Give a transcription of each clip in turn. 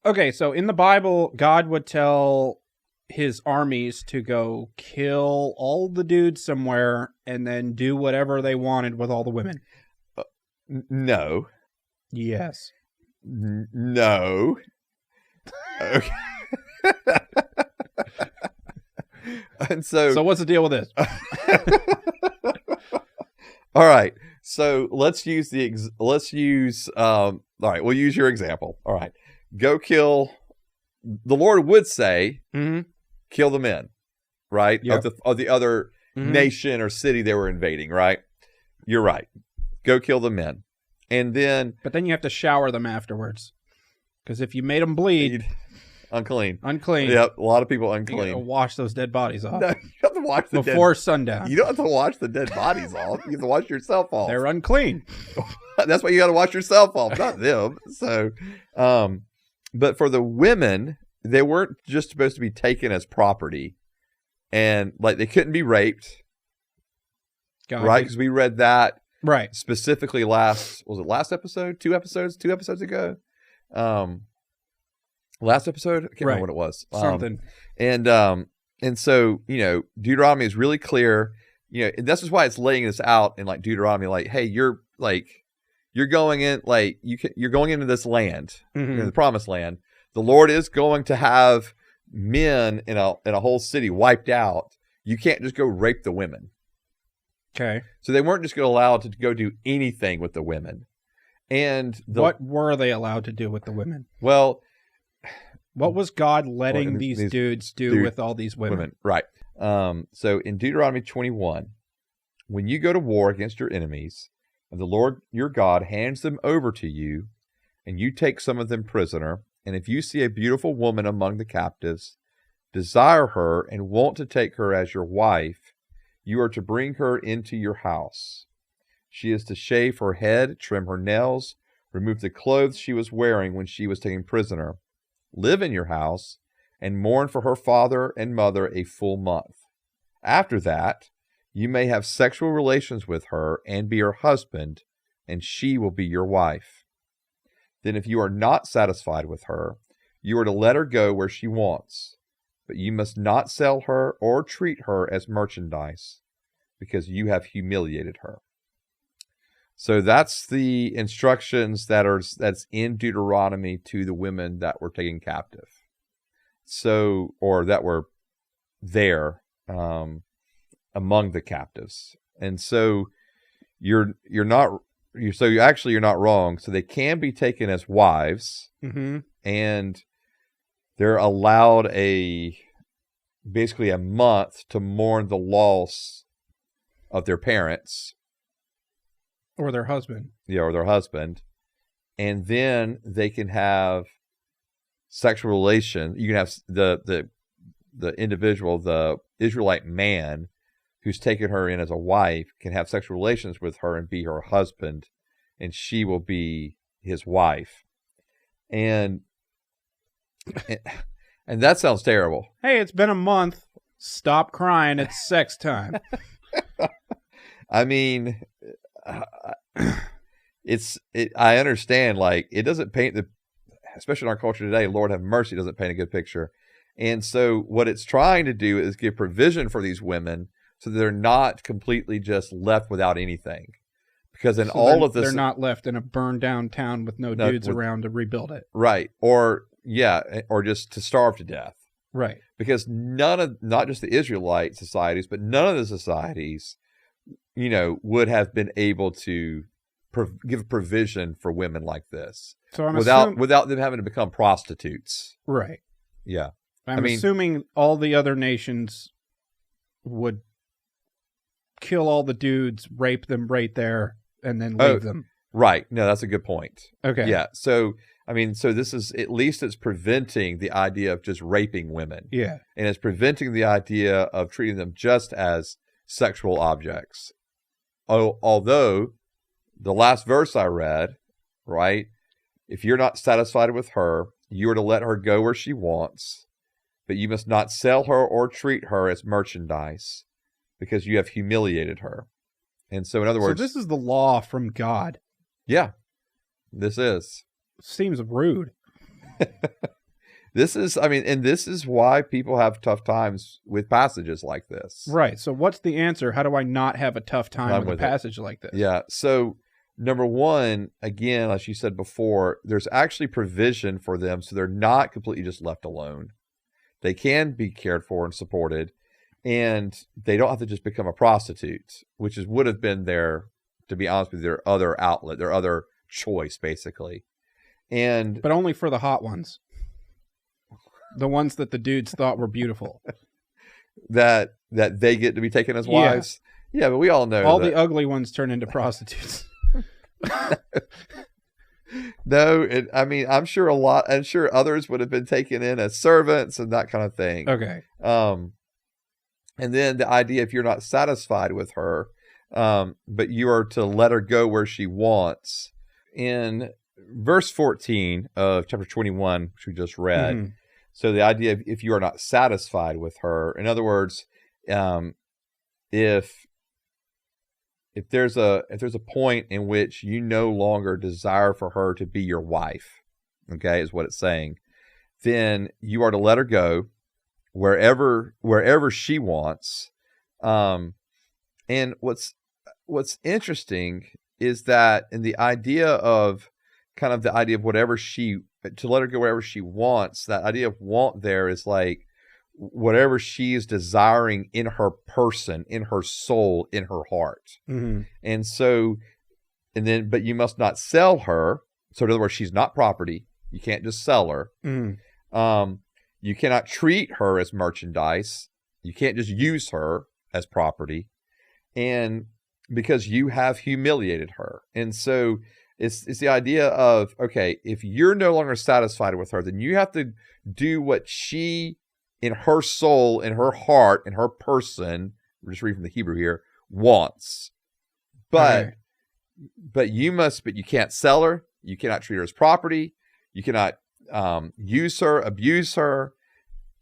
Okay, so in the Bible, God would tell his armies to go kill all the dudes somewhere and then do whatever they wanted with all the women. No. Yes. No. Okay. And so what's the deal with this? All right. So let's use all right, we'll use your example. All right. Go kill. The Lord would say, kill the men, right? Yep. Of the other nation or city they were invading, right? You're right. Go kill the men. And then... But then you have to shower them afterwards. Because if you made them bleed... Unclean. Yep, a lot of people unclean. You gotta wash those dead bodies off. No, you have to wash the before sundown. You don't have to wash the dead bodies off. You have to wash yourself off. They're unclean. That's why you got to wash yourself off, not them. So, but for the women, they weren't just supposed to be taken as property, and like they couldn't be raped, right? Because we read that specifically last episode, two episodes ago. Last episode, I can't remember what it was. Something. And so, Deuteronomy is really clear, and this is why it's laying this out in like Deuteronomy, like, hey, you're going in, like you're going into this land, the promised land. The Lord is going to have men in a whole city wiped out. You can't just go rape the women. Okay. So they weren't just going to allow to go do anything with the women. And what were they allowed to do with the women? Well, what was God letting these dudes do with all these women? Right. So in Deuteronomy 21, when you go to war against your enemies, and the Lord your God hands them over to you, and you take some of them prisoner, and if you see a beautiful woman among the captives, desire her and want to take her as your wife, you are to bring her into your house. She is to shave her head, trim her nails, remove the clothes she was wearing when she was taken prisoner, live in your house, and mourn for her father and mother a full month. After that, you may have sexual relations with her and be her husband, and she will be your wife. Then if you are not satisfied with her, you are to let her go where she wants, but you must not sell her or treat her as merchandise, because you have humiliated her. So that's the instructions that's in Deuteronomy to the women that were taken captive. So, or that were there among the captives. And so you're not wrong. So they can be taken as wives, and they're allowed basically a month to mourn the loss of their parents. Or their husband. Yeah, or their husband. And then they can have sexual relation. You can have the individual, the Israelite man who's taken her in as a wife, can have sexual relations with her and be her husband, and she will be his wife. And that sounds terrible. Hey, it's been a month. Stop crying. It's sex time. I mean, I understand, like, it doesn't paint especially in our culture today, Lord have mercy, doesn't paint a good picture. And so what it's trying to do is give provision for these women so they're not completely just left without anything. Because in all of this, they're not left in a burned down town with no dudes around to rebuild it. Right. Or just to starve to death. Right. Because not just the Israelite societies, but none of the societies, would have been able to give provision for women like this. So I'm without them having to become prostitutes. Right. Yeah. I'm assuming all the other nations would kill all the dudes, rape them right there, and then leave them. Right. No, that's a good point. Okay. Yeah. So, so this is, at least it's preventing the idea of just raping women. Yeah. And it's preventing the idea of treating them just as sexual objects. Although the last verse I read, right? If you're not satisfied with her, you are to let her go where she wants, but you must not sell her or treat her as merchandise, because you have humiliated her. And so, in other words... So this is the law from God. Yeah, this is. Seems rude. This is, I mean, and this is why people have tough times with passages like this. Right. So what's the answer? How do I not have a tough time with a passage like this? Yeah. So number one, again, as you said before, there's actually provision for them, so they're not completely just left alone. They can be cared for and supported, and they don't have to just become a prostitute, which would have been their, to be honest with you, their other outlet, their other choice, basically. But only for the hot ones. The ones that the dudes thought were beautiful. that they get to be taken as wives. Yeah, but we all know all the ugly ones turn into prostitutes. No, I mean, I'm sure others would have been taken in as servants and that kind of thing. Okay. And then the idea, if you're not satisfied with her, but you are to let her go where she wants. In verse 14 of chapter 21, which we just read, mm-hmm. So the idea of if you are not satisfied with her, in other words, if there's a point in which you no longer desire for her to be your wife, okay, is what it's saying, then you are to let her go wherever she wants. And what's interesting is that in the idea of to let her go wherever she wants, that idea of want there is like whatever she is desiring in her person, in her soul, in her heart. Mm-hmm. And so, but you must not sell her. So in other words, she's not property. You can't just sell her. Mm-hmm. You cannot treat her as merchandise. You can't just use her as property. And because you have humiliated her. And so it's the idea of, okay, if you're no longer satisfied with her, then you have to do what she, in her soul, in her heart, in her person, we're just reading from the Hebrew here, wants. But you can't sell her. You cannot treat her as property. You cannot use her, abuse her.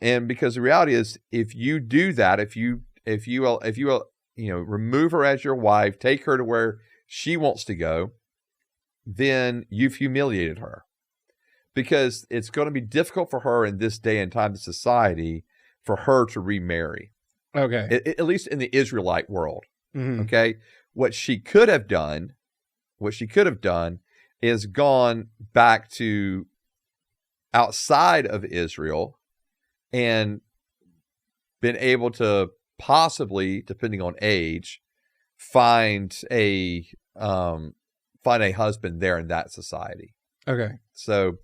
And because the reality is, if you do that, if you remove her as your wife, take her to where she wants to go, then you've humiliated her, because it's going to be difficult for her in this day and time of society for her to remarry. Okay. At least in the Israelite world. Mm-hmm. Okay. What she could have done is gone back to outside of Israel and been able to possibly, depending on age, find a husband there in that society. Okay. So,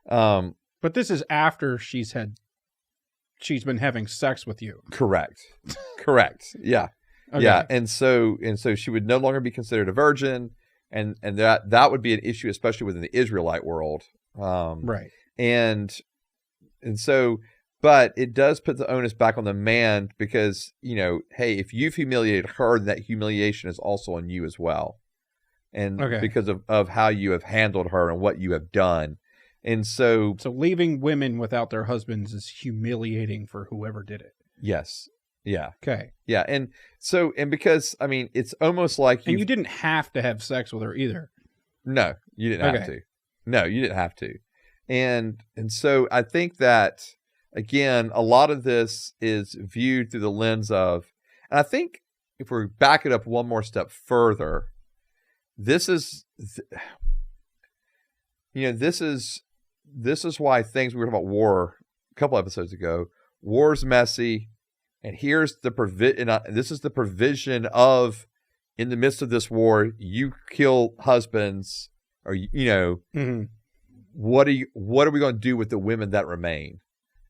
but this is after she's been having sex with you. Correct. Yeah. Okay. Yeah. And so she would no longer be considered a virgin, and that would be an issue, especially within the Israelite world. Right. And so, but it does put the onus back on the man, because, hey, if you've humiliated her, then that humiliation is also on you as well. And because of how you have handled her and what you have done. And so leaving women without their husbands is humiliating for whoever did it. Yes. Yeah. Okay. Yeah. And because, I mean, it's almost like you didn't have to have sex with her either. No, you didn't have to. No, you didn't have to. And so I think that, again, a lot of this is viewed through the lens of, and I think if we back it up one more step further, this is why things, we were talking about war a couple episodes ago. War's messy, and here's the this is the provision of, in the midst of this war, you kill husbands, or mm-hmm. What are we going to do with the women that remain?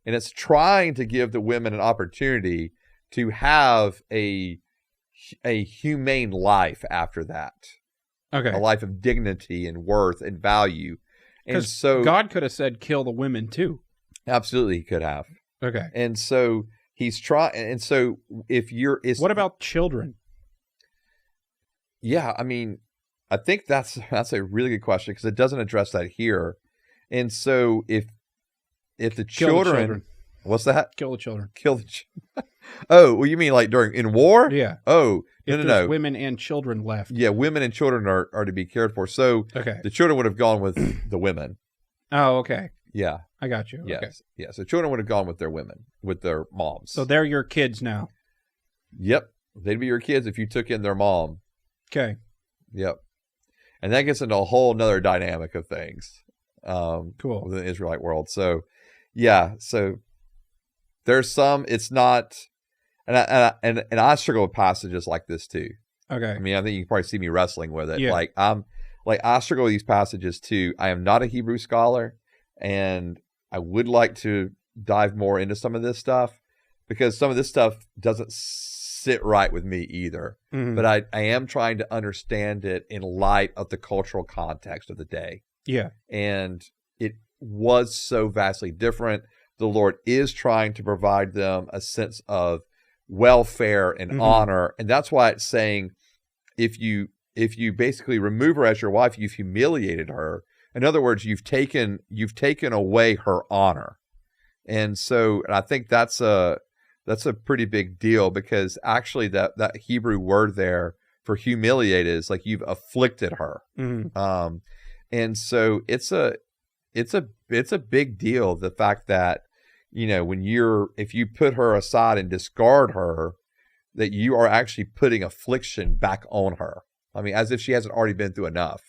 And it's trying to give the women an opportunity to have a humane life after that. Okay. A life of dignity and worth and value. And so God could have said, kill the women too. Absolutely, he could have. Okay. And so he's trying. And so what about children? Yeah, I mean, I think that's a really good question, because it doesn't address that here. And so if the children, what's that? Kill the children. Oh, well, you mean like in war? Yeah. Oh, no. Women and children left. Yeah, women and children are to be cared for. So the children would have gone with the women. Oh, okay. Yeah. I got you. Yes. Okay. Yeah. So children would have gone with their women, with their moms. So they're your kids now. Yep. They'd be your kids if you took in their mom. Okay. Yep. And that gets into a whole nother dynamic of things. Cool. Within the Israelite world. So, yeah. So there's some, it's not, and I struggle with passages like this too. Okay. I mean, I think you can probably see me wrestling with it. Yeah. I struggle with these passages too. I am not a Hebrew scholar, and I would like to dive more into some of this stuff because some of this stuff doesn't sit right with me either. Mhm. But I am trying to understand it in light of the cultural context of the day. Yeah. And it was so vastly different. The Lord is trying to provide them a sense of welfare and honor. And that's why it's saying, if you basically remove her as your wife, you've humiliated her. In other words, you've taken away her honor. And so, and I think that's a pretty big deal, because actually that Hebrew word there for humiliate is like you've afflicted her. Mhm. And so it's a big deal, the fact that, you know, if you put her aside and discard her, that you are actually putting affliction back on her. I mean, as if she hasn't already been through enough.